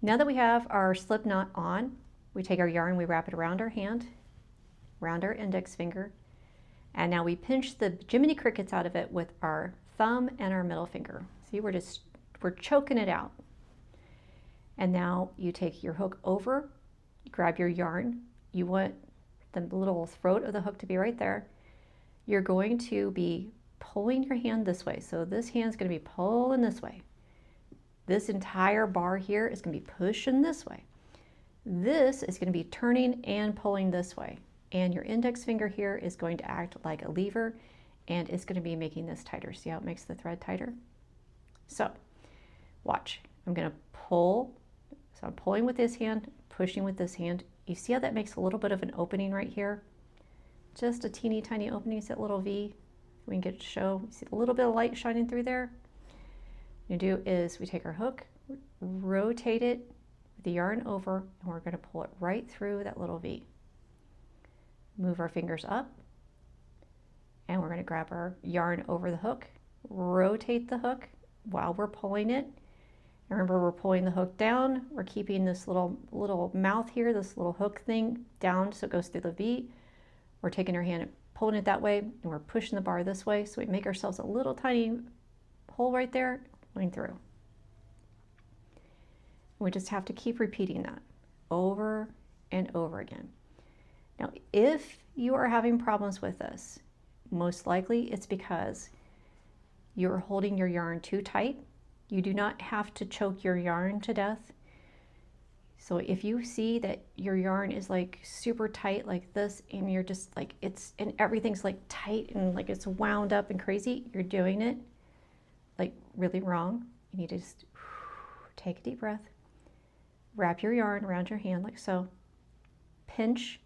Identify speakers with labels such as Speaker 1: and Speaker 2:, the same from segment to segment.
Speaker 1: Now that we have our slip knot on, we take our yarn, we wrap it around our hand, around our index finger, and now we pinch the Jiminy Crickets out of it with our thumb and our middle finger. See, we're choking it out. And now you take your hook over, you grab your yarn. You want the little throat of the hook to be right there. You're going to be pulling your hand this way. So this hand's going to be pulling this way. This entire bar here is going to be pushing this way. This is going to be turning and pulling this way. And your index finger here is going to act like a lever, and it's going to be making this tighter. See how it makes the thread tighter? So watch. I'm going to pull. So I'm pulling with this hand, pushing with this hand. You see how that makes a little bit of an opening right here? Just a teeny tiny opening. See that little V? We can get it to show. See a little bit of light shining through there? What you do is we take our hook, rotate it with the yarn over, and we're going to pull it right through that little V. Move our fingers up, and we're going to grab our yarn over the hook, rotate the hook while we're pulling it. Remember, we're pulling the hook down. We're keeping this little mouth here, this little hook thing down so it goes through the V. We're taking our hand and pulling it that way, and we're pushing the bar this way. So we make ourselves a little tiny hole right there, going through. We just have to keep repeating that over and over again. Now, if you are having problems with this, most likely it's because you're holding your yarn too tight. You do not have to choke your yarn to death. So if you see that your yarn is like super tight like this, and you're just like, and everything's like tight and like it's wound up and crazy, you're doing it like really wrong. You need to just take a deep breath, wrap your yarn around your hand like so, pinch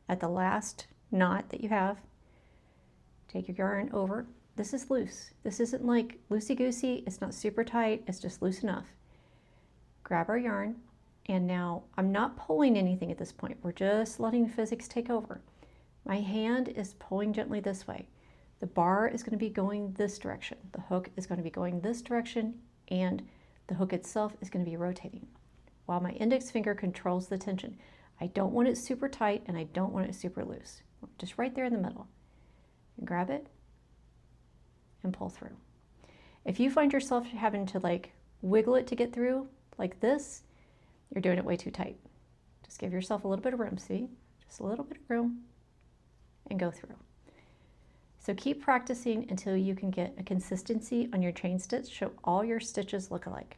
Speaker 1: at the last knot that you have, take your yarn over. This is loose. This isn't like loosey-goosey. It's not super tight. It's just loose enough. Grab our yarn, and now I'm not pulling anything at this point. We're just letting physics take over. My hand is pulling gently this way. The bar is going to be going this direction. The hook is going to be going this direction, and the hook itself is going to be rotating, while my index finger controls the tension. I don't want it super tight, and I don't want it super loose. Just right there in the middle. And grab it and pull through. If you find yourself having to like wiggle it to get through like this, you're doing it way too tight. Just give yourself a little bit of room, see? Just a little bit of room, and go through. So keep practicing until you can get a consistency on your chain stitch so all your stitches look alike.